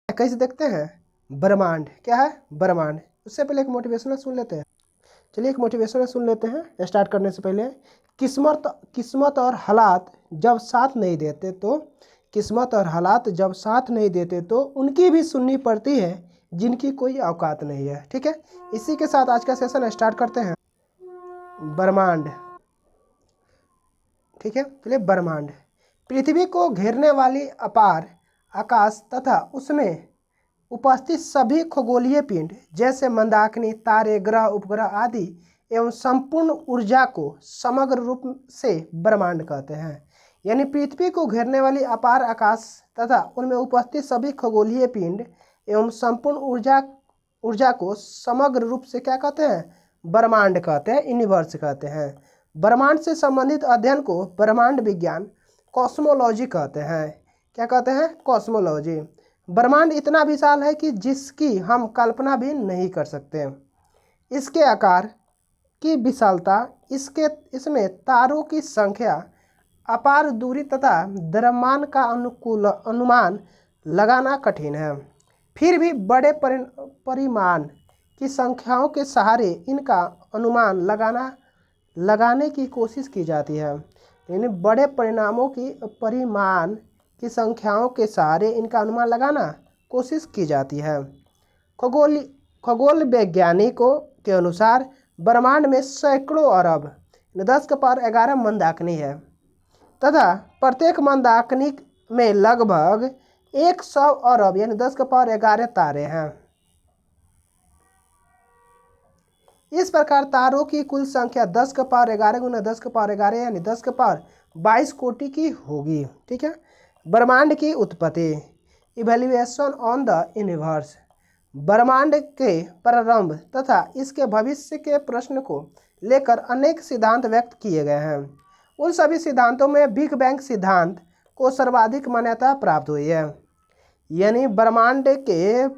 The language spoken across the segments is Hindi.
कैसे देखते हैं? ब्रह्मांड क्या है? ब्रह्मांड। उससे पहले एक मोटिवेशनल सुन लेते हैं। चलिए एक मोटिवेशनल सुन लेते हैं स्टार्ट करने से पहले। किस्मत और हालात जब साथ नहीं देते तो किस्मत और हालात जब साथ नहीं देते तो उनकी भी सुननी पड़ती है जिनकी कोई औकात नहीं है। ठीक है, इसी के साथ आज का सेशन स्टार्ट करते हैं। ब्रह्मांड। ठीक है, चलिए ब्रह्मांड पृथ्वी को घेरने वाली अपार आकाश तथा उसमें उपस्थित सभी खगोलीय पिंड जैसे मंदाकिनी, तारे, ग्रह, उपग्रह आदि एवं संपूर्ण ऊर्जा को समग्र रूप से ब्रह्मांड कहते हैं। यानी पृथ्वी को घेरने वाली अपार आकाश तथा उनमें उपस्थित सभी खगोलीय पिंड एवं संपूर्ण ऊर्जा को समग्र रूप से क्या कहते हैं? ब्रह्मांड कहते हैं, यूनिवर्स कहते हैं। ब्रह्मांड से संबंधित अध्ययन को ब्रह्मांड विज्ञान, कॉस्मोलॉजी कहते हैं। क्या कहते हैं? कॉस्मोलॉजी। ब्रह्मांड इतना विशाल है कि जिसकी हम कल्पना भी नहीं कर सकते। इसके आकार की विशालता, इसमें तारों की संख्या, अपार दूरी तथा द्रव्यमान का अनुमान लगाना कठिन है। फिर भी बड़े परिमाण की संख्याओं के सहारे इनका अनुमान लगाने की कोशिश की जाती है। यानी बड़े परिमाण की संख्याओं के सहारे इनका अनुमान लगाना कोशिश की जाती है। खगोल वैज्ञानिकों के अनुसार ब्रह्मांड में सैकड़ों अरब 10⁻11 मंदाकिनी है तथा प्रत्येक मंदाकिनी में लगभग 100 अरब यानी 10⁻11 तारे हैं। इस प्रकार तारों की कुल संख्या 10⁻11 गुना 10⁻11 यानी 10⁻22 कोटि की होगी। ठीक है। ब्रह्मांड की उत्पत्ति, इवैल्यूएशन ऑन द यूनिवर्स। ब्रह्मांड के प्रारंभ तथा इसके भविष्य के प्रश्न को लेकर अनेक सिद्धांत व्यक्त किए गए हैं। उन सभी सिद्धांतों में बिग बैंग सिद्धांत को सर्वाधिक मान्यता प्राप्त हुई है। यानी ब्रह्मांड के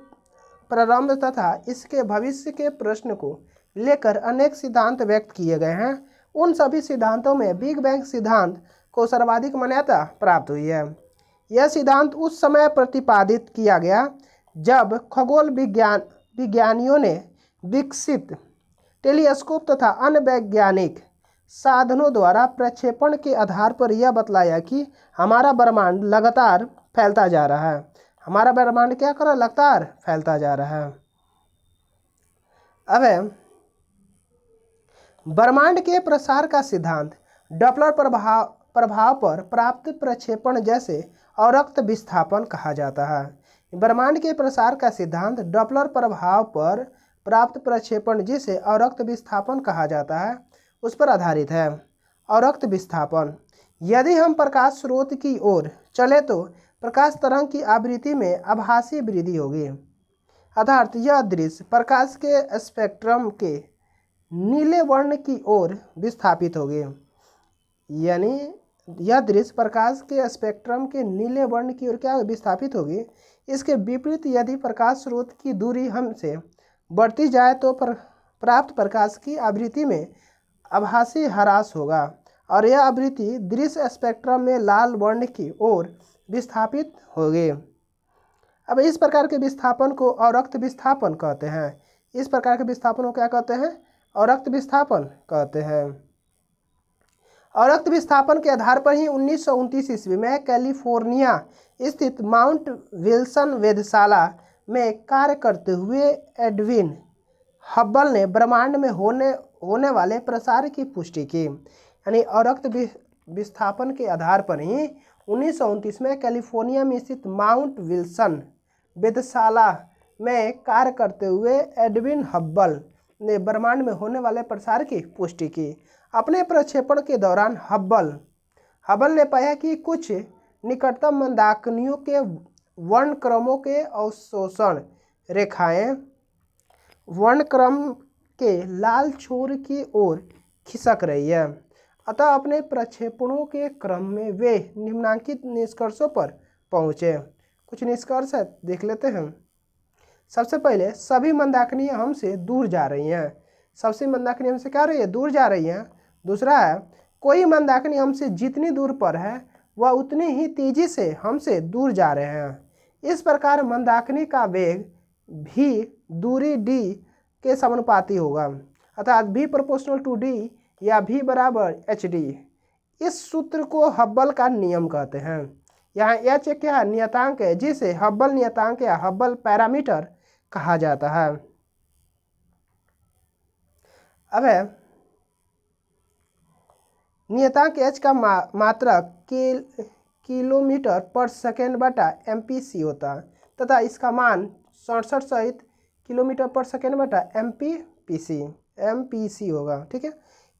प्रारंभ तथा इसके भविष्य के प्रश्न को लेकर अनेक सिद्धांत व्यक्त किए गए हैं। उन सभी सिद्धांतों में बिग बैंग सिद्धांत को सर्वाधिक मान्यता प्राप्त हुई है। यह सिद्धांत उस समय प्रतिपादित किया गया जब खगोल विज्ञानियों ने विकसित टेलीस्कोप तथा अन्य वैज्ञानिक साधनों द्वारा प्रक्षेपण के आधार पर यह बतलाया कि हमारा ब्रह्मांड लगातार फैलता जा रहा है। हमारा ब्रह्मांड क्या कर रहा है? लगातार फैलता जा रहा है। अब ब्रह्मांड के प्रसार का सिद्धांत डॉपलर प्रभाव पर प्राप्त प्रक्षेपण जैसे अवरक्त विस्थापन कहा जाता है। ब्रह्मांड के प्रसार का सिद्धांत डॉपलर प्रभाव पर प्राप्त प्रक्षेपण जिसे अवरक्त विस्थापन कहा जाता है उस पर आधारित है। अवरक्त विस्थापन, यदि हम प्रकाश स्रोत की ओर चले तो प्रकाश तरंग की आवृत्ति में आभासी वृद्धि होगी, अर्थात यह दृश्य प्रकाश के स्पेक्ट्रम के नीले वर्ण की ओर विस्थापित होगी। यानी यह दृश्य प्रकाश के स्पेक्ट्रम के नीले वर्ण की ओर क्या विस्थापित होगी। इसके विपरीत यदि प्रकाश स्रोत की दूरी हमसे बढ़ती जाए तो प्राप्त प्रकाश की आवृत्ति में आभासी ह्रास होगा और यह आवृत्ति दृश्य स्पेक्ट्रम में लाल वर्ण की ओर विस्थापित होगी। अब इस प्रकार के विस्थापन को अवरक्त विस्थापन कहते हैं। इस प्रकार के विस्थापन को क्या कहते हैं? अवरक्त विस्थापन कहते हैं। अवरक्त विस्थापन के आधार पर ही 1929 ईस्वी में कैलिफोर्निया स्थित माउंट विल्सन वेधशाला में कार्य करते हुए एडविन हब्बल ने ब्रह्मांड में होने वाले प्रसार की पुष्टि की। यानी अवरक्त विस्थापन के आधार पर ही 1929 में कैलिफोर्निया में स्थित माउंट विल्सन वेधशाला में कार्य करते हुए एडविन हब्बल ने ब्रह्मांड में होने वाले प्रसार की पुष्टि की। अपने प्रक्षेपण के दौरान हब्बल ने पाया कि कुछ निकटतम मंदाकिनियों के वर्णक्रमों के अवशोषण रेखाएं वर्णक्रम के लाल छोर की ओर खिसक रही है। अतः अपने प्रक्षेपणों के क्रम में वे निम्नलिखित निष्कर्षों पर पहुँचे। कुछ निष्कर्ष है, देख लेते हैं। सबसे पहले सभी मंदाकिनियाँ हमसे दूर जा रही हैं। सबसे मंदाकिनी हमसे क्या रही है? दूर जा रही हैं। दूसरा है कोई मंदाकिनी हमसे जितनी दूर पर है वह उतनी ही तेजी से हमसे दूर जा रहे हैं। इस प्रकार मंदाकिनी का वेग भी दूरी d के समानुपाती होगा, अर्थात v प्रोपोर्शनल टू d या v बराबर hd। इस सूत्र को हब्बल का नियम कहते हैं। यहाँ h क्या नियतांक है जिसे हब्बल नियतांक या हब्बल पैरामीटर कहा जाता है। अब है नियतांक h का मात्रक किलोमीटर पर सेकेंड बटा MPC होता है तथा इसका मान 67 सहित किलोमीटर पर सेकेंड बटा MPC होगा। ठीक है,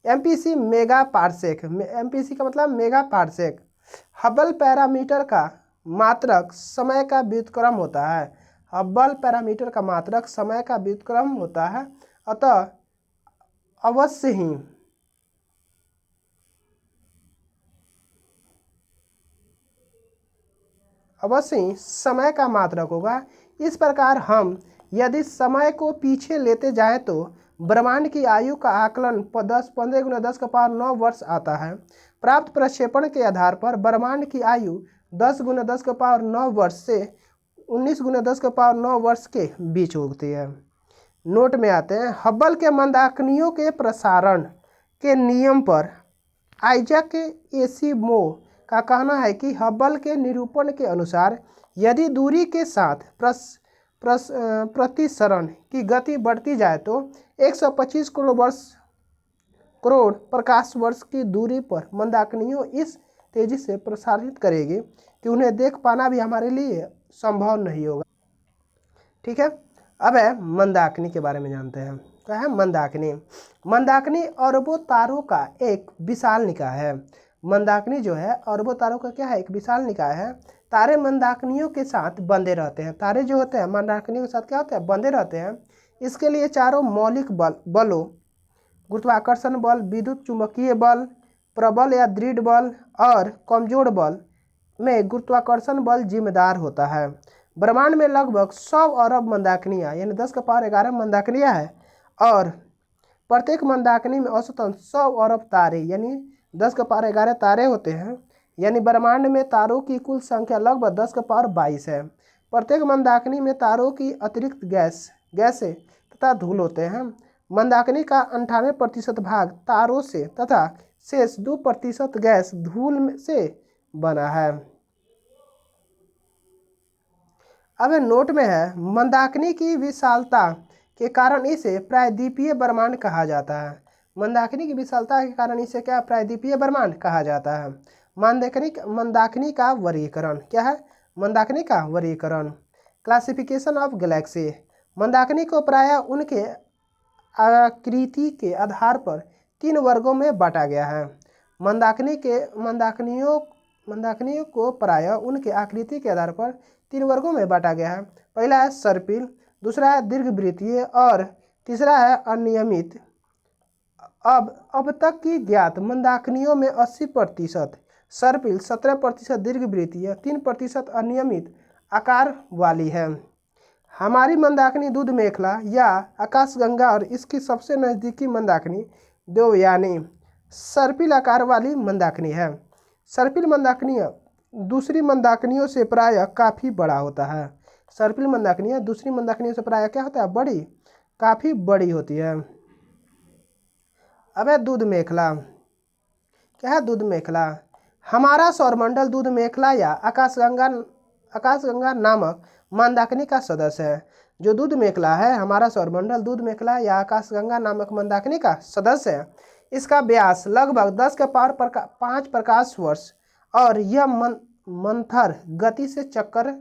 MPC मेगा पारसेक, MPC का मतलब मेगा पारसेक। हब्बल पैरामीटर का मात्रक समय का व्युत्क्रम होता है। हब्बल पैरामीटर का मात्रक समय का व्युत्क्रम होता है, अतः अवश्य ही समय का मात्रक होगा। इस प्रकार हम यदि समय को पीछे लेते जाएं तो ब्रह्मांड की आयु का आकलन 15 × 10⁻9 वर्ष आता है। प्राप्त प्रक्षेपण के आधार पर ब्रह्मांड की आयु 10 × 10⁻9 वर्ष से 19 × 10⁻9 वर्ष के बीच होती है। नोट में आते हैं, हब्बल के मंदाकिनियों के प्रसारण के नियम पर आइजैक एसिमोव का कहना है कि हब्बल के निरूपण के अनुसार यदि दूरी के साथ प्रतिसरण की गति बढ़ती जाए तो 125 करोड़ प्रकाश वर्ष की दूरी पर मंदाकिनियों इस तेजी से प्रसारित करेगी कि उन्हें देख पाना भी हमारे लिए संभव नहीं होगा। ठीक है, अब है मंदाकिनी के बारे में जानते हैं। क्या है मंदाकिनी? मंदाकिनी अरबों तारों का एक विशाल निकाय है। मंदाकिनी जो है अरबों तारों का क्या है, एक विशाल निकाय है। तारे मंदाकिनियों के साथ बंधे रहते हैं। तारे जो होते हैं मंदाकिनियों के साथ क्या होते हैं, बंधे रहते हैं। इसके लिए चारों मौलिक बलों गुरुत्वाकर्षण बल, विद्युत चुंबकीय बल, प्रबल या दृढ़ बल और कमजोर बल में गुरुत्वाकर्षण बल जिम्मेदार होता है। ब्रह्मांड में लगभग 100 अरब मंदाकिनियाँ यानी 10⁻11 मंदाकिनियाँ हैं और प्रत्येक मंदाकिनी में औसतन 100 अरब तारे यानी 10⁻11 तारे होते हैं। यानी ब्रह्मांड में तारों की कुल संख्या लगभग 10⁻22 है। प्रत्येक मंदाकिनी में तारों की अतिरिक्त गैसें तथा धूल होते हैं। मंदाकिनी का 98% भाग तारों से तथा शेष 2% गैस धूल से बना है। अब नोट में है, मंदाकिनी की विशालता के कारण इसे प्रायद्वीपीय ब्रह्मांड कहा जाता है। मंदाकिनी की विशालता के कारण इसे क्या प्रायद्वीपीय ब्रह्मांड कहा जाता है। मंदाकिनी का वर्गीकरण क्या है? मंदाकिनी का वर्गीकरण क्लासिफिकेशन ऑफ गैलेक्सी। मंदाकिनी को प्रायः उनके आकृति के आधार पर 3 वर्गों में बांटा गया है। मंदाकिनियों को प्रायः उनके आकृति के आधार पर 3 वर्गों में बांटा गया है। पहला है सर्पिल, दूसरा है दीर्घवृत्तीय और तीसरा है अनियमित। अब तक की ज्ञात मंदाकिनियों में 80% सर्पिल, 17% दीर्घवृत्तीय, 3% अनियमित आकार वाली है। हमारी मंदाकिनी दूध मेखला या आकाशगंगा और इसकी सबसे नज़दीकी मंदाकिनी देवयानी सर्पिल आकार वाली मंदाकिनी है। सर्पिल मंदाकिनियाँ दूसरी मंदाकिनियों से प्रायः काफ़ी बड़ा होता है। सर्पिल मंदाकिनियाँ दूसरी मंदाकिनियों से प्रायः क्या होता है, काफ़ी बड़ी होती है। अब है दूध मेखला। क्या है दूध मेखला? हमारा सौरमंडल दूध मेखला या आकाशगंगा नामक मंदाकिनी का सदस्य है। जो दूध मेखला है हमारा सौरमंडल दूध मेखला या आकाशगंगा नामक मंदाकिनी का सदस्य है। इसका व्यास लगभग 10⁵ प्रकाश वर्ष और यह मंथर गति से चक्कर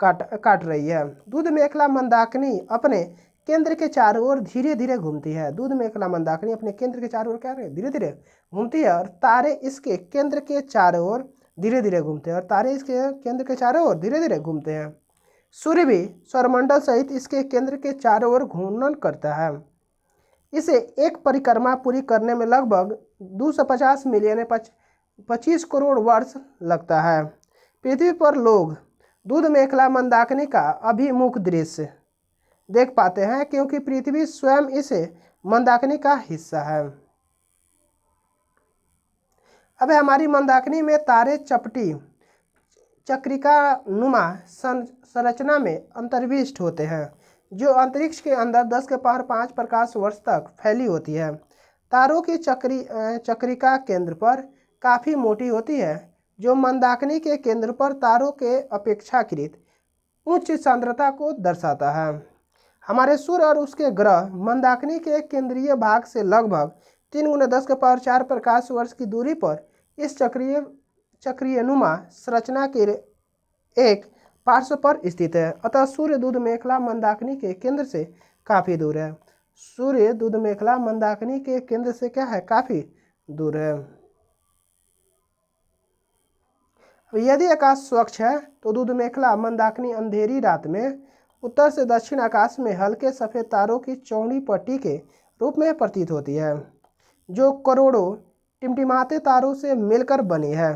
काट रही है। दूध मेखला मंदाकिनी अपने केंद्र के चारों ओर धीरे धीरे घूमती है। दूध मेखला मंदाकिनी अपने केंद्र के चारों ओर क्या धीरे धीरे घूमती है और तारे इसके केंद्र के चारों ओर धीरे धीरे घूमते हैं सूर्य भी सौरमंडल सहित इसके केंद्र के चारों ओर घूर्णन करता है। इसे एक परिक्रमा पूरी करने में लगभग 250 मिलियन 25 करोड़ वर्ष लगता है। पृथ्वी पर लोग दूध मेखला मंदाकिनी का अभिमुख दृश्य देख पाते हैं क्योंकि पृथ्वी स्वयं इसे मंदाकिनी का हिस्सा है। अब हमारी मंदाकिनी में तारे चक्रिका नुमा संरचना में अंतर्विष्ट होते हैं, जो अंतरिक्ष के अंदर 10 के पावर 5 प्रकाश वर्ष तक फैली होती है। तारों की चक्रिका केंद्र पर काफ़ी मोटी होती है, जो मंदाकिनी के केंद्र पर तारों के अपेक्षाकृत उच्च सांद्रता को दर्शाता है। हमारे सूर्य और उसके ग्रह मंदाकिनी के केंद्रीय भाग से लगभग 3 × 10 के पावर 4 प्रकाश वर्ष की दूरी पर इस चक्रीयनुमा संरचना के एक पार्श्व पर स्थित है। अतः सूर्य दूध मेखला मंदाकिनी के केंद्र से काफ़ी दूर है। सूर्य दूध मेखला मंदाकिनी के केंद्र से क्या है? काफ़ी दूर है। यदि आकाश स्वच्छ है तो दूध मेखला मंदाकिनी अंधेरी रात में उत्तर से दक्षिण आकाश में हल्के सफ़ेद तारों की चौड़ी पट्टी के रूप में प्रतीत होती है, जो करोड़ों टिमटिमाते तारों से मिलकर बनी है।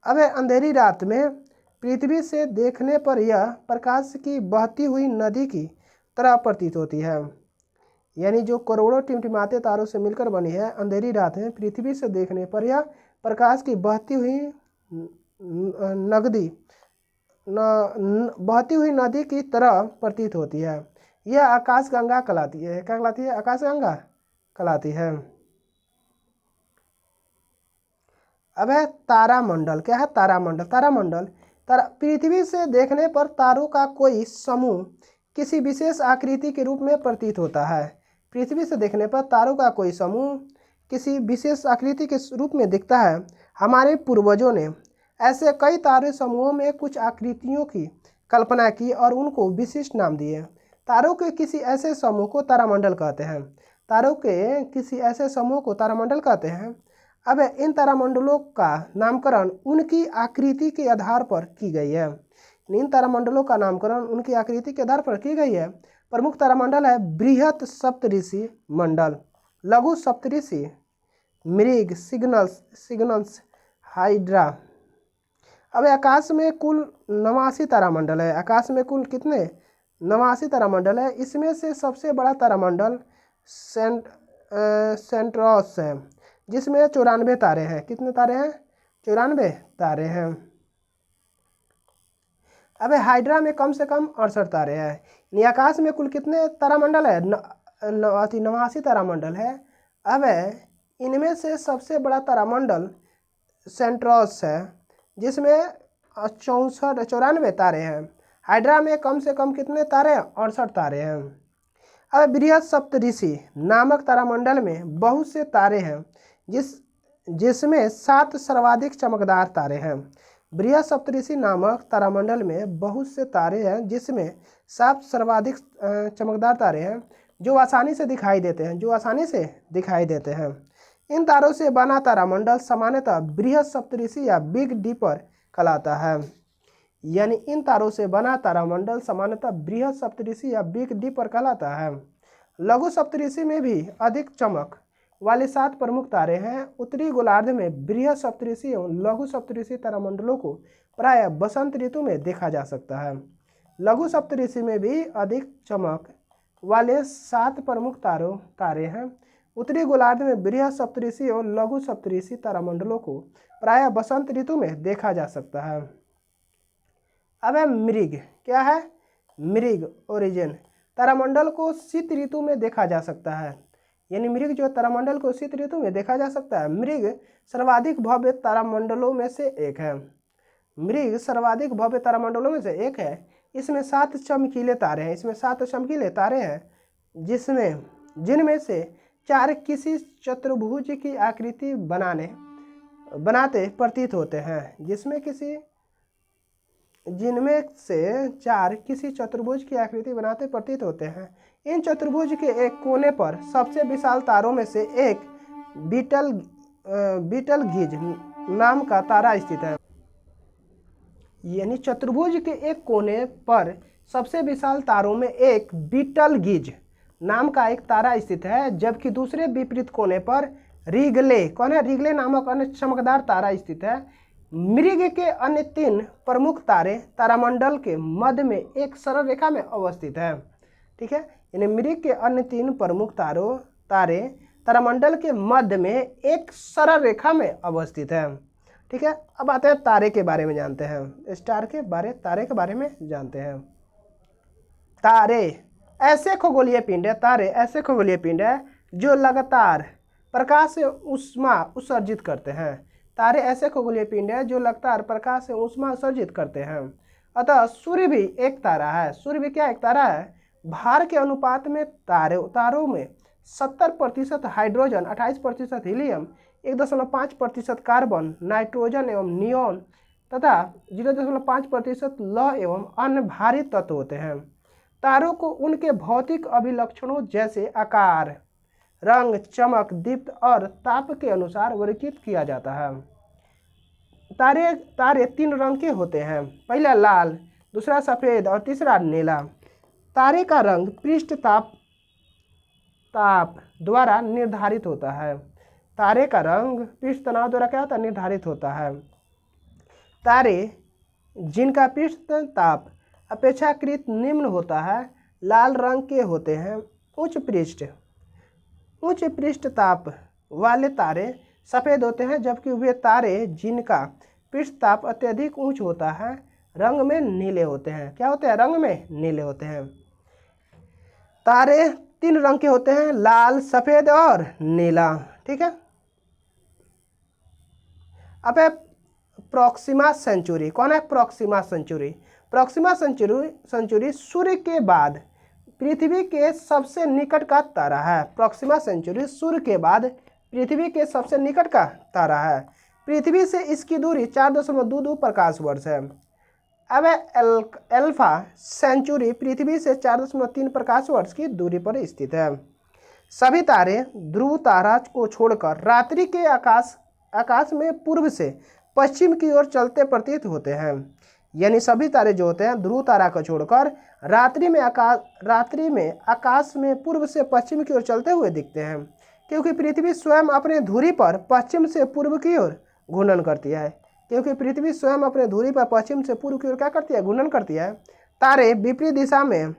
अब अंधेरी रात में पृथ्वी से देखने पर यह प्रकाश की बहती हुई नदी की तरह प्रतीत होती है। यानी जो करोड़ों टिमटिमाते तारों से मिलकर बनी है, अंधेरी रात में पृथ्वी से देखने पर यह प्रकाश की बहती हुई नदी की तरह प्रतीत होती है। यह आकाशगंगा कहलाती है। क्या कहलाती है? आकाशगंगा कहलाती है। अब है तारामंडल। क्या है? तारामंडल पृथ्वी से देखने पर तारों का कोई समूह किसी विशेष आकृति के रूप में प्रतीत होता है। पृथ्वी से देखने पर तारों का कोई समूह किसी विशेष आकृति के रूप में दिखता है। हमारे पूर्वजों ने ऐसे कई तारे समूहों में कुछ आकृतियों की कल्पना की और उनको विशिष्ट नाम दिए। तारों के किसी ऐसे समूह को तारामंडल कहते हैं। अब इन तारामंडलों का नामकरण उनकी आकृति के आधार पर की गई है। प्रमुख तारामंडल है बृहत सप्तऋषि मंडल, लघु सप्तऋषि, मृग, सिग्नस, हाइड्रा। अब आकाश में कुल 89 तारामंडल है। आकाश में कुल कितने? 89 तारामंडल है। इसमें से सबसे बड़ा तारामंडल सेंट्रोस है, जिसमें 94 तारे हैं। कितने तारे हैं? 94 तारे हैं। अब हाइड्रा में कम से कम 68 तारे हैं। आकाश में कुल कितने तारामंडल है? 89 तारामंडल है। अब इनमें से सबसे बड़ा तारामंडल सेंट्रोस है, जिसमें 94 तारे हैं। हाइड्रा में कम से कम कितने तारे हैं? 68 तारे हैं। अब बृहत सप्तऋषि नामक तारामंडल में बहुत से तारे हैं, जिसमें 7 सर्वाधिक चमकदार तारे हैं। बृहत सप्तऋषि नामक तारामंडल में बहुत से तारे हैं, जिसमें 7 सर्वाधिक चमकदार तारे हैं, जो आसानी से दिखाई देते हैं। इन तारों से बना तारामंडल सामान्यतः बृहत सप्तऋषि या बिग डीपर कहलाता है। यानी इन तारों से बना तारामंडल सामान्यतः बृहत सप्तऋषि या बिग डीपर कहलाता है। लघु सप्तऋषि में भी अधिक चमक वाले 7 प्रमुख तारे हैं। उत्तरी गोलार्ध में बृहत सप्तऋषि एवं लघु सप्तऋषि तारामंडलों को प्रायः बसंत ऋतु में देखा जा सकता है। लघु सप्तऋषि में भी अधिक चमक वाले 7 प्रमुख तारे हैं। उत्तरी गोलार्ध में बृहत सप्तऋषि एवं लघु सप्तऋषि तारामंडलों को प्रायः बसंत ऋतु में देखा जा सकता है। अब है मृग। क्या है? मृग ओरिजिन तारामंडल को शीत ऋतु में देखा जा सकता है। यानी मृग जो तारामंडल को शीत ऋतु में देखा जा सकता है। मृग सर्वाधिक भव्य तारामंडलों में से एक है। इसमें 7 चमकीले तारे हैं। जिनमें से 4 किसी चतुर्भुज की आकृति बनाते प्रतीत होते हैं। जिनमें से 4 किसी चतुर्भुज की आकृति बनाते प्रतीत होते हैं। इन चतुर्भुज के एक कोने पर सबसे विशाल तारों में से एक बीटलगीज नाम का तारा स्थित है। यानी चतुर्भुज के एक कोने पर सबसे विशाल तारों में एक बीटलगीज नाम का एक तारा स्थित है, जबकि दूसरे विपरीत कोने पर रिगले नामक अन्य चमकदार तारा स्थित है। मृग के अन्य 3 प्रमुख तारे तारामंडल के मध्य में एक सरल रेखा में अवस्थित है। ठीक है, यानी मृग के अन्य 3 प्रमुख तारे तारामंडल के मध्य में एक सरल रेखा में अवस्थित है। ठीक है, अब आते हैं तारे के बारे में जानते हैं, तारे के बारे में जानते हैं। तारे ऐसे खगोलीय पिंड है, तारे ऐसे खगोलीय पिंड है जो लगातार प्रकाश से ऊष्मा उत्सर्जित करते हैं। तारे ऐसे खगोलीय पिंड है जो लगातार प्रकाश से ऊष्मा उत्सर्जित करते हैं। अतः सूर्य भी एक तारा है। सूर्य भी क्या एक तारा है। भार के अनुपात में तारों में 70% हाइड्रोजन, 28% हीलियम, 1.5% कार्बन, नाइट्रोजन एवं नियोन तथा 0.5% लौह एवं अन्य भारी तत्व होते हैं। तारों को उनके भौतिक अभिलक्षणों जैसे आकार, रंग, चमक, दीप्त और ताप के अनुसार वर्गीकृत किया जाता है। तारे 3 रंग के होते हैं, पहला लाल, दूसरा सफ़ेद और तीसरा नीला। तारे का रंग पृष्ठ ताप द्वारा निर्धारित होता है। तारे का रंग पृष्ठ तनाव द्वारा क्या होता है, निर्धारित होता है। तारे जिनका पृष्ठ ताप अपेक्षाकृत निम्न होता है लाल रंग के होते हैं। उच्च पृष्ठ ताप वाले तारे सफ़ेद होते हैं, जबकि वे तारे जिनका पृष्ठ ताप अत्यधिक उच्च होता है रंग में नीले होते हैं। क्या होते हैं, रंग में नीले होते हैं। तारे 3 रंग के होते हैं, लाल, सफ़ेद और नीला। ठीक है, अब है प्रॉक्सिमा सेंचुरी। कौन है प्रॉक्सिमा सेंचुरी। प्रॉक्सिमा सेंचुरी सूर्य के बाद पृथ्वी के सबसे निकट का तारा है। प्रॉक्सिमा सेंचुरी सूर्य के बाद पृथ्वी के सबसे निकट का तारा है। पृथ्वी से इसकी दूरी 4.22 प्रकाश वर्ष है। अब अल्फा सेंचुरी पृथ्वी से 4.3 प्रकाश वर्ष की दूरी पर स्थित है। सभी तारे ध्रुव तारा को छोड़कर रात्रि के आकाश में पूर्व से पश्चिम की ओर चलते प्रतीत होते हैं। यानी सभी तारे जो होते हैं ध्रुव तारा को छोड़कर रात्रि में आकाश में पूर्व से पश्चिम की ओर चलते हुए दिखते हैं, क्योंकि पृथ्वी स्वयं अपने धुरी पर पश्चिम से पूर्व की ओर घूर्णन करती है। क्योंकि पृथ्वी स्वयं अपने धुरी पर पश्चिम से पूर्व की ओर क्या करती है, घूर्णन करती है। तारे विपरीत दिशा में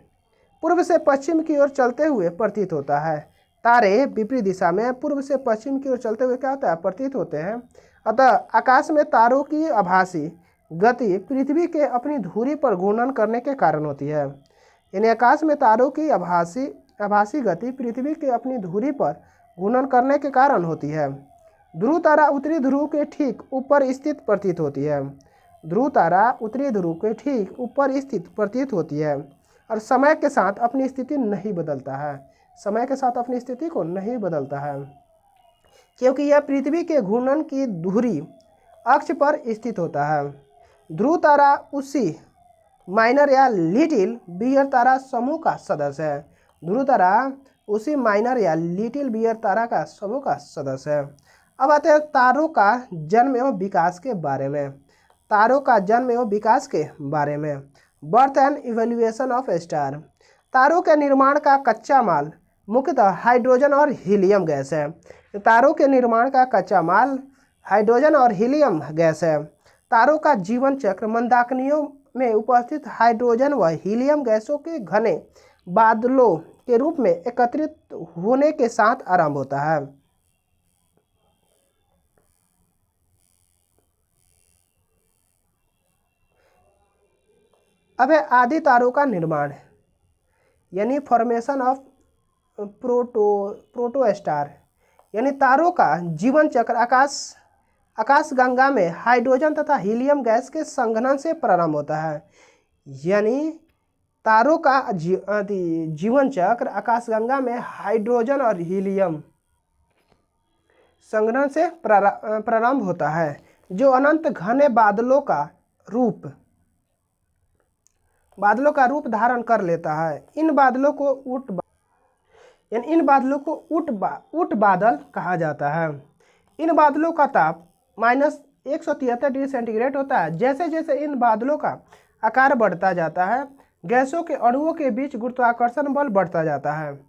पूर्व से पश्चिम की ओर चलते हुए प्रतीत होता है। तारे विपरीत दिशा में पूर्व से पश्चिम की ओर चलते हुए क्या होता है, प्रतीत होते हैं। अतः आकाश में तारों की आभासी गति पृथ्वी के अपनी धुरी पर घूर्णन करने के कारण होती है। यानी आकाश में तारों की आभासी गति पृथ्वी के अपनी धुरी पर घूर्णन करने के कारण होती है। ध्रुव तारा उत्तरी ध्रुव के ठीक ऊपर स्थित प्रतीत होती है। ध्रुव तारा उत्तरी ध्रुव के ठीक ऊपर स्थित प्रतीत होती है और समय के साथ अपनी स्थिति नहीं बदलता है। समय के साथ अपनी स्थिति को नहीं बदलता है, क्योंकि यह पृथ्वी के घूर्णन की धुरी अक्ष पर स्थित होता है। ध्रुव तारा उसी माइनर या लिटिल बियर तारा समूह का सदस्य है। ध्रुव तारा उसी माइनर या लिटिल बियर तारा का समूह का सदस्य है। अब आते हैं तारों का जन्म एवं विकास के बारे में। तारों का जन्म एवं विकास के बारे में। Birth and evolution of star. तारों के निर्माण का कच्चा माल मुख्यतः हाइड्रोजन और हीलियम गैस है। तारों के निर्माण का कच्चा माल हाइड्रोजन और हीलियम गैस है। तारों का जीवन चक्र मंदाकिनियों में उपस्थित हाइड्रोजन व हीलियम गैसों के घने बादलों के रूप में एकत्रित होने के साथ आरंभ होता है। अब है आदि तारों का निर्माण, यानी फॉर्मेशन ऑफ प्रोटो स्टार। यानी तारों का जीवन चक्र आकाशगंगा में हाइड्रोजन तथा हीलियम गैस के संघनन से प्रारंभ होता है। यानी तारों का जीवन चक्र आकाशगंगा में हाइड्रोजन और हीलियम संघनन से प्रारंभ होता है, जो अनंत घने बादलों का रूप धारण कर लेता है। इन बादलों को ऊट बादल कहा जाता है। इन बादलों का ताप -173 डिग्री सेंटीग्रेड होता है। जैसे जैसे इन बादलों का आकार बढ़ता जाता है, गैसों के अणुओं के बीच गुरुत्वाकर्षण बल बढ़ता जाता है।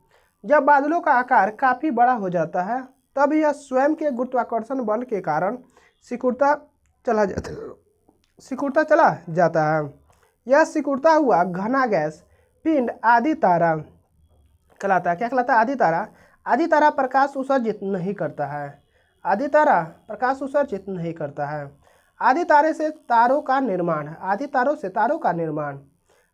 जब बादलों का आकार काफ़ी बड़ा हो जाता है, तब यह स्वयं के गुरुत्वाकर्षण बल के कारण सिकुड़ता चला जाता है। यह सिकुड़ता हुआ घना गैस पिंड आदि तारा कहलाता है। क्या कहलाता है? आदि तारा। आदि तारा प्रकाश उत्सर्जित नहीं करता है। आदि तारा प्रकाश उत्सर्जित नहीं करता है। आदि तारे से तारों का निर्माण, आदि तारों से तारों का निर्माण।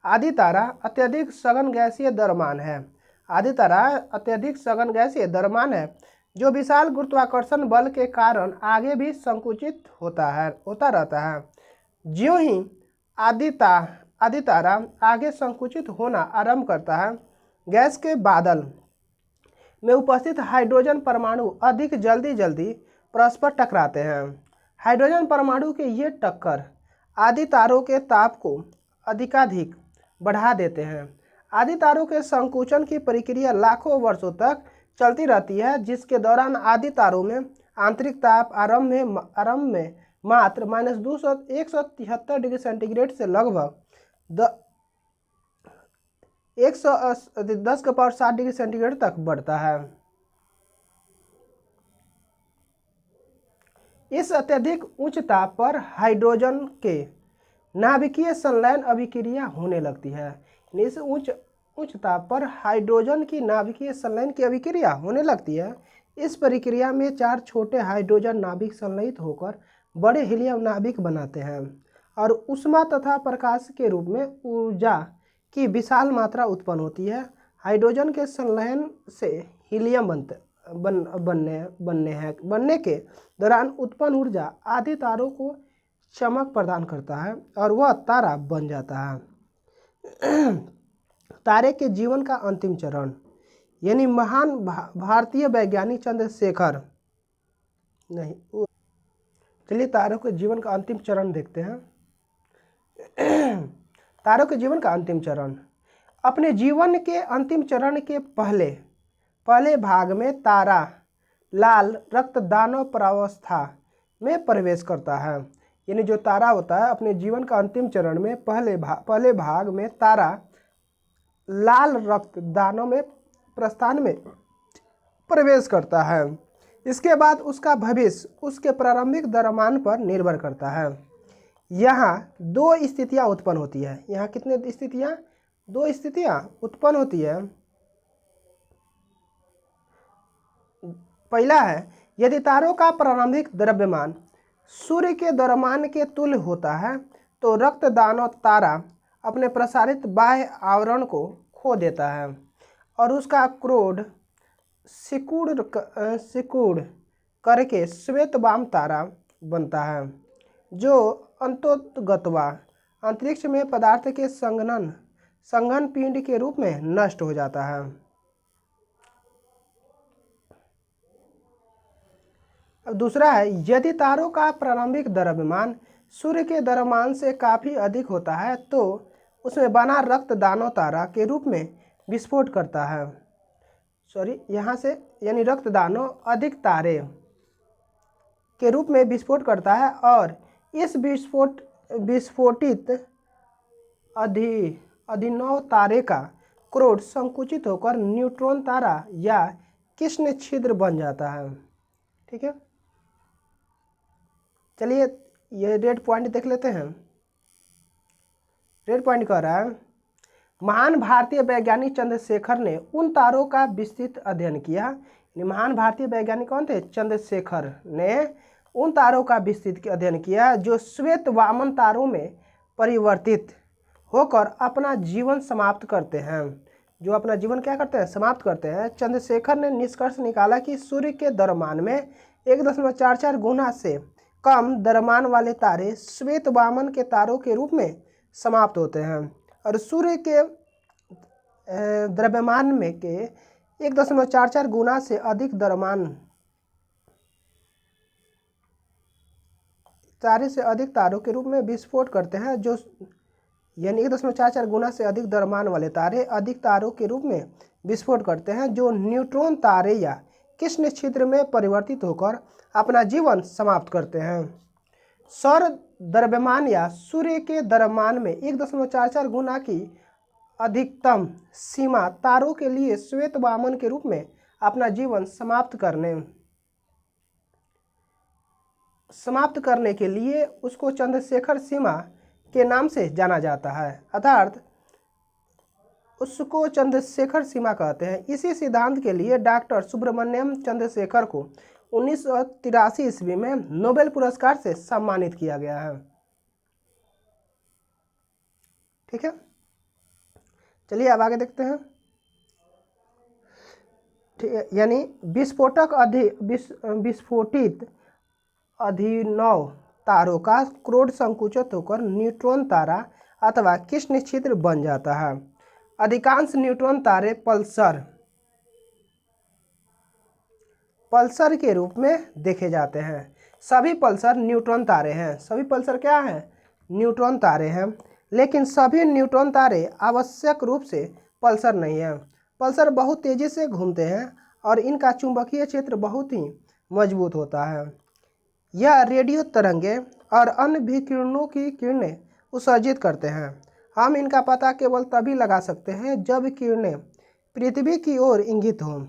आदि तारा अत्यधिक सघन गैसीय द्रव्यमान है। आदि तारा अत्यधिक सघन गैसीय द्रव्यमान है जो विशाल गुरुत्वाकर्षण बल के कारण आगे भी संकुचित होता रहता है। ज्यों ही आदि तारा आगे संकुचित होना आरंभ करता है, गैस के बादल में उपस्थित हाइड्रोजन परमाणु अधिक जल्दी परस्पर टकराते हैं। हाइड्रोजन परमाणु के ये टक्कर आदि तारों के ताप को अधिकाधिक बढ़ा देते हैं। आदि तारों के संकुचन की प्रक्रिया लाखों वर्षों तक चलती रहती है, जिसके दौरान आदि तारों में आंतरिक ताप आरंभ में मात्र -173 डिग्री सेंटीग्रेड से लगभग 10⁻⁷ डिग्री सेंटीग्रेड तक बढ़ता है। इस अत्यधिक उच्च ताप पर हाइड्रोजन के नाभिकीय संलयन अभिक्रिया होने लगती है। इस उच्च ताप पर हाइड्रोजन की नाभिकीय संलयन की अभिक्रिया होने लगती है। इस प्रक्रिया में 4 छोटे हाइड्रोजन नाभिक संलयित होकर बड़े हीलियम नाभिक बनाते हैं और ऊष्मा तथा प्रकाश के रूप में ऊर्जा की विशाल मात्रा उत्पन्न होती है। हाइड्रोजन के संलयन से हीलियम बनने के दौरान उत्पन्न ऊर्जा आदि तारों को चमक प्रदान करता है और वह तारा बन जाता है। तारे के जीवन का अंतिम चरण, यानी महान भारतीय वैज्ञानिक चंद्रशेखर नहीं चलिए तारों के जीवन का अंतिम चरण देखते हैं। तारों के जीवन का अंतिम चरण। अपने जीवन के अंतिम चरण के पहले भाग में तारा लाल रक्त दानव प्रावस्था में प्रवेश करता है। यानी जो तारा होता है अपने जीवन का अंतिम चरण में पहले भाग में तारा लाल रक्त दानव में प्रस्थान में प्रवेश करता है। इसके बाद उसका भविष्य उसके प्रारंभिक द्रव्यमान पर निर्भर करता है। यहाँ 2 स्थितियाँ उत्पन्न होती है। यहाँ कितने स्थितियाँ? 2 स्थितियाँ उत्पन्न होती है। पहला है, यदि तारों का प्रारंभिक द्रव्यमान सूर्य के द्रव्यमान के तुल्य होता है तो रक्त दानव तारा अपने प्रसारित बाह्य आवरण को खो देता है और उसका क्रोड सिकुड़ करके श्वेतवाम तारा बनता है, जो अंततोगत्वा अंतरिक्ष में पदार्थ के संघन पिंड के रूप में नष्ट हो जाता है। अब दूसरा है, यदि तारों का प्रारंभिक द्रव्यमान सूर्य के द्रव्यमान से काफ़ी अधिक होता है तो उसमें बना रक्त दानव तारा के रूप में विस्फोट करता है। यहाँ से यानी रक्त दानव अधिक तारे के रूप में विस्फोट करता है और इस विस्फोटित अधिनव तारे का क्रोड संकुचित होकर न्यूट्रॉन तारा या कृष्ण छिद्र बन जाता है। ठीक है, चलिए ये रेड पॉइंट देख लेते हैं। रेड पॉइंट कह रहा है, महान भारतीय वैज्ञानिक चंद्रशेखर ने उन तारों का विस्तृत अध्ययन किया। महान भारतीय वैज्ञानिक कौन थे? चंद्रशेखर ने उन तारों का विस्तृत अध्ययन किया जो श्वेत वामन तारों में परिवर्तित होकर अपना जीवन समाप्त करते हैं। जो अपना जीवन क्या करते हैं? समाप्त करते हैं। चंद्रशेखर ने निष्कर्ष निकाला कि सूर्य के द्रव्यमान में 1.44 गुना से कम द्रव्यमान वाले तारे श्वेत वामन के तारों के रूप में समाप्त होते हैं और सूर्य के द्रव्यमान में के 1.44 गुना से अधिक द्रव्यमान तारे से अधिक तारों के रूप में विस्फोट करते हैं। जो यानी 1.44 गुना से अधिक द्रव्यमान वाले तारे अधिक तारों के रूप में विस्फोट करते हैं जो न्यूट्रॉन तारे या कृष्ण छिद्र में परिवर्तित होकर अपना जीवन समाप्त करते हैं। सौर द्रव्यमान या सूर्य के द्रव्यमान में 1.44 गुना की अधिकतम सीमा तारों के लिए श्वेत वामन के रूप में अपना जीवन समाप्त करने के लिए उसको चंद्रशेखर सीमा के नाम से जाना जाता है, अर्थात उसको चंद्रशेखर सीमा कहते हैं। इसी सिद्धांत के लिए डॉक्टर सुब्रमण्यम चंद्रशेखर को 1983 ईस्वी में नोबेल पुरस्कार से सम्मानित किया गया है। ठीक है, चलिए अब आगे देखते हैं। यानी विस्फोटित अभिनव तारों का क्रोड संकुचित होकर न्यूट्रॉन तारा अथवा कृष्ण छिद्र बन जाता है। अधिकांश न्यूट्रॉन तारे पल्सर के रूप में देखे जाते हैं। सभी पल्सर न्यूट्रॉन तारे हैं। सभी पल्सर क्या हैं? न्यूट्रॉन तारे हैं। लेकिन सभी न्यूट्रॉन तारे आवश्यक रूप से पल्सर नहीं हैं। पल्सर बहुत तेजी से घूमते हैं और इनका चुंबकीय क्षेत्र बहुत ही मजबूत होता है। यह रेडियो तरंगे और अन्य विकिरणों की किरणें उत्सर्जित करते हैं। हम इनका पता केवल तभी लगा सकते हैं जब किरणें पृथ्वी की ओर इंगित हों।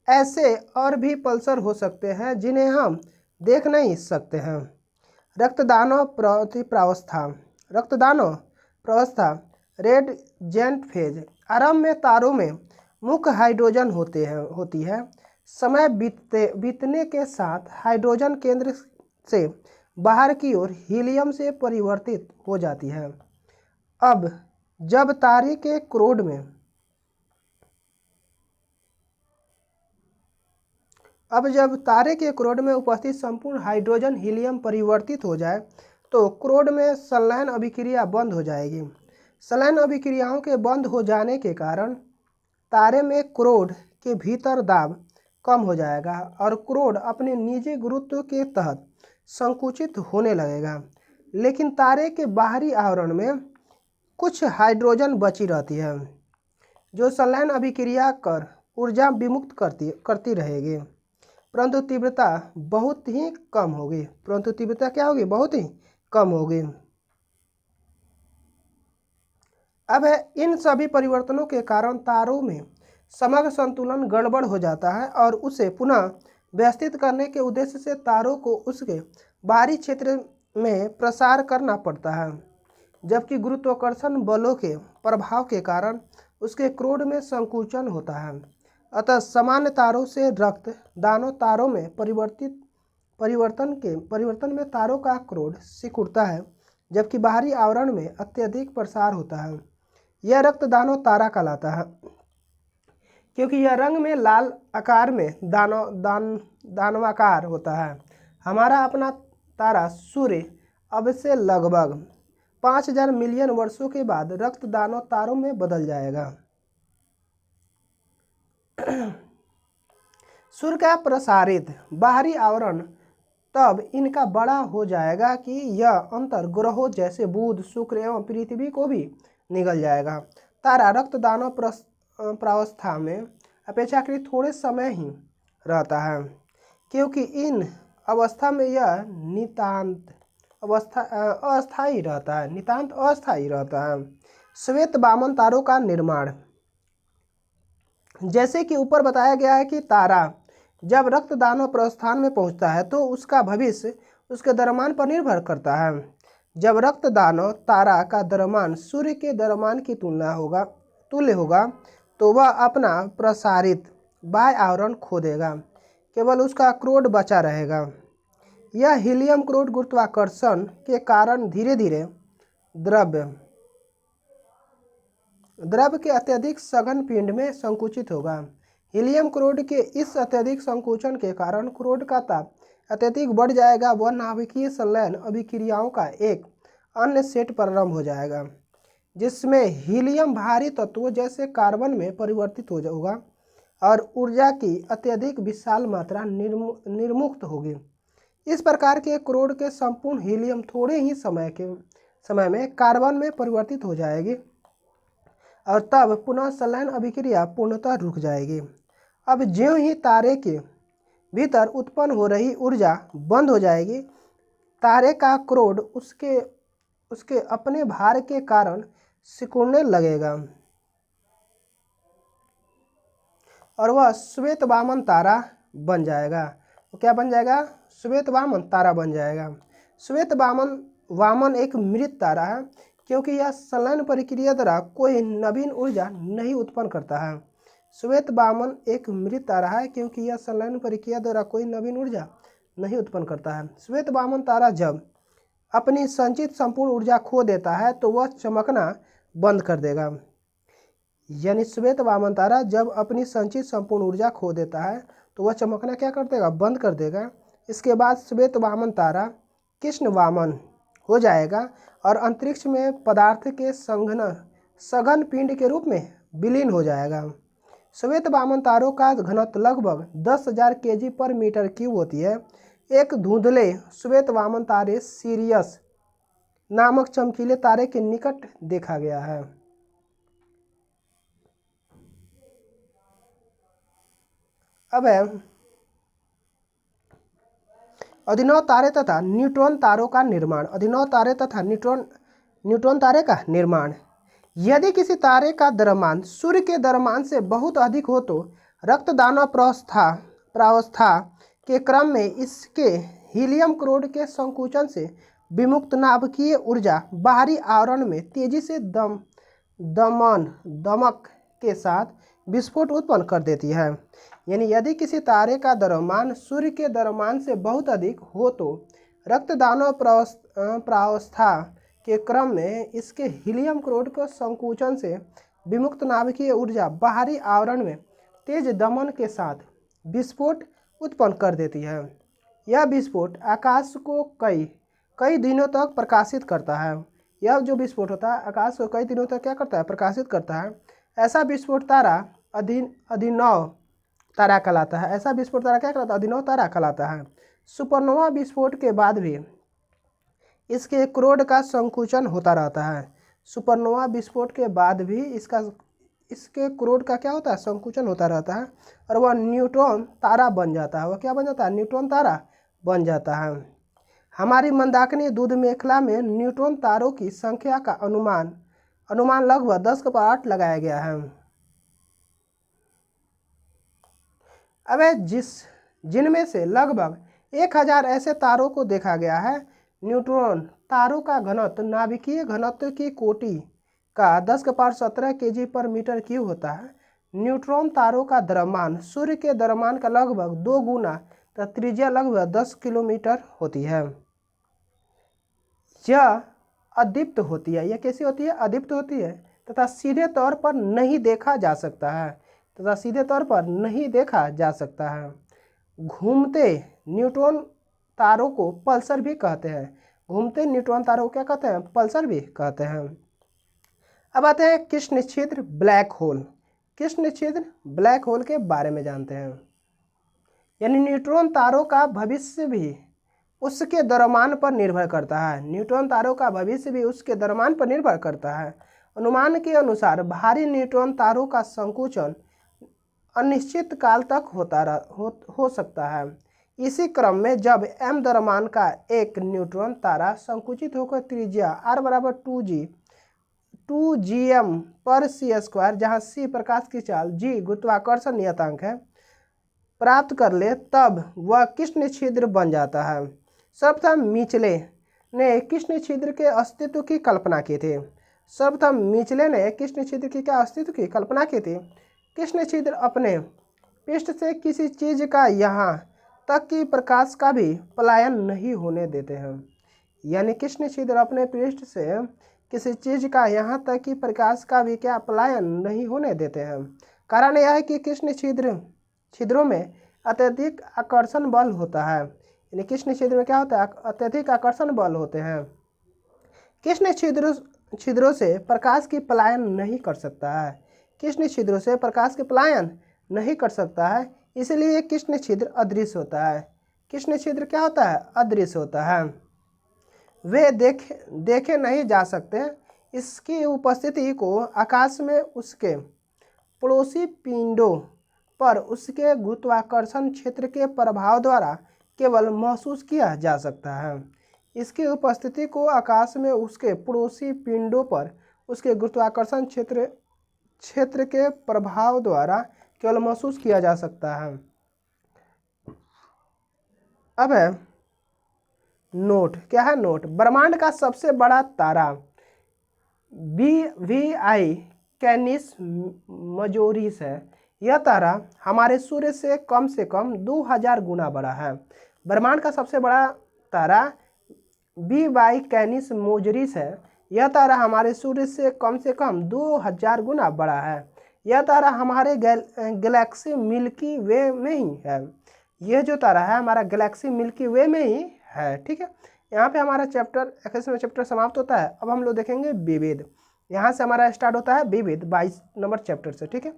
ऐसे और भी पल्सर हो सकते हैं जिन्हें हम देख नहीं सकते हैं। रक्तदानव प्रावस्था रेड जेंट फेज। आरंभ में तारों में मुख्य हाइड्रोजन होती है। समय बीतने के साथ हाइड्रोजन केंद्र से बाहर की ओर हीलियम से परिवर्तित हो जाती है। अब जब तारे के क्रोड में उपस्थित संपूर्ण हाइड्रोजन हीलियम परिवर्तित हो जाए तो क्रोड में संलयन अभिक्रिया बंद हो जाएगी। संलयन अभिक्रियाओं के बंद हो जाने के कारण तारे में क्रोड के भीतर दाब कम हो जाएगा और क्रोड अपने निजी गुरुत्व के तहत संकुचित होने लगेगा। लेकिन तारे के बाहरी आवरण में कुछ हाइड्रोजन बची रहती है जो संलयन अभिक्रिया कर ऊर्जा विमुक्त करती रहेगी, परंतु तीव्रता बहुत ही कम होगी। बहुत ही कम होगी। अब इन सभी परिवर्तनों के कारण तारों में समग्र संतुलन गड़बड़ हो जाता है और उसे पुनः व्यवस्थित करने के उद्देश्य से तारों को उसके बाहरी क्षेत्र में प्रसार करना पड़ता है, जबकि गुरुत्वाकर्षण बलों के प्रभाव के कारण उसके क्रोड में संकुचन होता है। अतः सामान्य तारों से रक्त दानों तारों में परिवर्तन में तारों का क्रोड सिकुड़ता है, जबकि बाहरी आवरण में अत्यधिक प्रसार होता है। यह रक्तदानव तारा कहलाता है क्योंकि यह रंग में लाल आकार में दानवाकार होता है। हमारा अपना तारा सूर्य अब से लगभग 5000 मिलियन वर्षों के बाद रक्तदानव तारों में बदल जाएगा। सूर्य का प्रसारित बाहरी आवरण तब इनका बड़ा हो जाएगा कि यह अंतर ग्रहों जैसे बुध, शुक्र एवं पृथ्वी को भी निगल जाएगा। तारा रक्तदानव प्रावस्था में अपेक्षाकृत थोड़े समय ही रहता है, क्योंकि इन अवस्था में यह नितांत अस्थायी रहता है। श्वेत वामन तारों का निर्माण। जैसे कि ऊपर बताया गया है कि तारा जब रक्तदानव प्रस्थान में पहुंचता है तो उसका भविष्य उसके द्रव्यमान पर निर्भर करता है। जब रक्तदानव तारा का द्रव्यमान सूर्य के द्रव्यमान की तुल्य होगा तो वह अपना प्रसारित बाह्य आवरण खो देगा, केवल उसका क्रोड बचा रहेगा। यह हीलियम क्रोड गुरुत्वाकर्षण के कारण धीरे धीरे द्रव के अत्यधिक सघन पिंड में संकुचित होगा। हीलियम क्रोड के इस अत्यधिक संकुचन के कारण क्रोड का ताप अत्यधिक बढ़ जाएगा। वह नाभिकीय संलयन अभिक्रियाओं का एक अन्य सेट प्रारंभ हो जाएगा, जिसमें हीलियम भारी तत्वों जैसे कार्बन में परिवर्तित होगा और ऊर्जा की अत्यधिक विशाल मात्रा निर्मुक्त होगी। इस प्रकार के क्रोड के संपूर्ण हीलियम थोड़े ही समय में कार्बन में परिवर्तित हो जाएगी और तब पुनः संलयन अभिक्रिया पूर्णतः रुक जाएगी। अब ज्यों ही तारे के भीतर उत्पन्न हो रही ऊर्जा बंद हो जाएगी, तारे का क्रोड उसके अपने भार के कारण सिकुड़ने लगेगा और वह श्वेत वामन तारा बन जाएगा। वो क्या बन जाएगा? श्वेत वामन तारा बन जाएगा। श्वेत वामन एक मृत तारा है क्योंकि यह संलयन प्रक्रिया द्वारा कोई नवीन ऊर्जा नहीं उत्पन्न करता है। श्वेत वामन एक मृत तारा है क्योंकि यह संलयन प्रक्रिया द्वारा कोई नवीन ऊर्जा नहीं उत्पन्न करता है। श्वेत वामन तारा जब अपनी संचित संपूर्ण ऊर्जा खो देता है तो वह चमकना बंद कर देगा। यानी श्वेत वामन तारा जब अपनी संचित संपूर्ण ऊर्जा खो देता है तो वह चमकना क्या कर देगा, बंद कर देगा। इसके बाद श्वेत वामन तारा कृष्ण वामन हो जाएगा और अंतरिक्ष में पदार्थ के सघन पिंड के रूप में विलीन हो जाएगा। श्वेत वामन तारों का घनत्व लगभग 10,000 kg/m³ होती है। एक धुंधले श्वेत वामन तारे सीरियस नामक चमकीले तारे के निकट देखा गया है। अब है अभिनव तारे तथा न्यूट्रॉन तारों का निर्माण। अभिनव तारे तथा न्यूट्रॉन तारे का निर्माण। यदि किसी तारे का द्रव्यमान सूर्य के द्रव्यमान से बहुत अधिक हो तो रक्तदानव प्रावस्था के क्रम में इसके हीलियम क्रोड के संकुचन से विमुक्त नाभिकीय ऊर्जा बाहरी आवरण में तेजी से दमक के साथ विस्फोट उत्पन्न कर देती है। यानी यदि किसी तारे का द्रव्यमान सूर्य के द्रव्यमान से बहुत अधिक हो तो रक्तदानव प्रावस्था के क्रम में इसके हीलियम क्रोड के संकुचन से विमुक्त नाभिकीय ऊर्जा बाहरी आवरण में तेज दमन के साथ विस्फोट उत्पन्न कर देती है। यह विस्फोट आकाश को कई दिनों तक प्रकाशित करता है। यह जो विस्फोट होता है आकाश को कई दिनों तक क्या करता है, प्रकाशित करता है। ऐसा विस्फोट तारा अभिनव तारा कहलाता है। ऐसा विस्फोट तारा क्या कहलाता है, अभिनव तारा कहलाता है। सुपरनोवा विस्फोट के बाद भी इसके क्रोड का संकुचन होता रहता है। सुपरनोवा विस्फोट के बाद भी इसके क्रोड का क्या होता है, संकुचन होता रहता है और वह न्यूट्रॉन तारा बन जाता है। वह क्या बन जाता है, न्यूट्रॉन तारा बन जाता है। हमारी मंदाकिनी दूध मेखला में न्यूट्रॉन तारों की संख्या का अनुमान लगभग 10⁸ लगाया गया है। अब जिनमें से लगभग 1000 ऐसे तारों को देखा गया है। न्यूट्रॉन तारों का घनत्व नाभिकीय घनत्व की कोटि का 10⁻17 kg/m³ होता है। न्यूट्रॉन तारों का द्रव्यमान सूर्य के द्रव्यमान का लगभग 2 गुना तथा त्रिज्या लगभग 10 किलोमीटर होती है। यह अदीप्त होती है। यह कैसी होती है, अदीप्त होती है तथा सीधे तौर पर नहीं देखा जा सकता है। घूमते न्यूट्रॉन तारों को पल्सर भी कहते हैं। घूमते न्यूट्रॉन तारों को क्या कहते हैं, पल्सर भी कहते हैं। अब आते हैं कृष्ण छिद्र ब्लैक होल। कृष्ण छिद्र ब्लैक होल के बारे में जानते हैं। यानी न्यूट्रॉन तारों का भविष्य भी उसके द्रव्यमान पर निर्भर करता है। न्यूट्रॉन तारों का भविष्य भी उसके द्रव्यमान पर निर्भर करता है। अनुमान के अनुसार भारी न्यूट्रॉन तारों का संकुचन अनिश्चित काल तक हो सकता है। इसी क्रम में जब m द्रव्यमान का एक न्यूट्रॉन तारा संकुचित होकर त्रिज्या r = 2gm/c², जहाँ c प्रकाश की चाल, g गुरुत्वाकर्षण नियतांक है, प्राप्त कर ले तब वह कृष्ण छिद्र बन जाता है। सर्वप्रथम मिचले ने कृष्ण छिद्र के अस्तित्व की कल्पना की थी। कृष्ण छिद्र अपने पृष्ठ से किसी चीज का यहाँ तक कि प्रकाश का भी पलायन नहीं होने देते हैं। यानी कृष्ण छिद्र अपने पृष्ठ से किसी चीज का यहाँ तक कि प्रकाश का भी क्या पलायन नहीं होने देते हैं। कारण यह है कि कृष्ण छिद्रों में अत्यधिक आकर्षण बल होता है। यानी कृष्ण छिद्र में क्या होता है, अत्यधिक आकर्षण बल होते हैं। कृष्ण छिद्रों से प्रकाश की पलायन नहीं कर सकता है। कृष्ण छिद्रों से प्रकाश के पलायन नहीं कर सकता है, इसलिए कृष्ण छिद्र अदृश्य होता है। कृष्ण छिद्र क्या होता है, अदृश्य होता है। वे देखे नहीं जा सकते। इसकी उपस्थिति को आकाश में उसके पड़ोसी पिंडों पर उसके गुरुत्वाकर्षण क्षेत्र के प्रभाव द्वारा केवल महसूस किया जा सकता है। इसकी उपस्थिति को आकाश में उसके पड़ोसी पिंडों पर उसके गुरुत्वाकर्षण क्षेत्र के प्रभाव द्वारा केवल महसूस किया जा सकता है। अब है नोट। क्या है नोट? ब्रह्मांड का सबसे बड़ा तारा VI कैनिस मजोरिस है। यह तारा हमारे सूर्य से कम 2000 गुना बड़ा है। ब्रह्मांड का सबसे बड़ा तारा बी बाई कैनिस मोजरिस है। यह तारा हमारे सूर्य से कम 2000 गुना बड़ा है। यह तारा हमारे गैलेक्सी मिल्की वे में ही है। यह जो तारा है हमारा गैलेक्सी मिल्की वे में ही है। ठीक है, यहाँ पे हमारा चैप्टर 21वां चैप्टर समाप्त होता है। अब हम लोग देखेंगे विविध। यहाँ से हमारा स्टार्ट होता है विविध 22 नंबर चैप्टर से। ठीक है।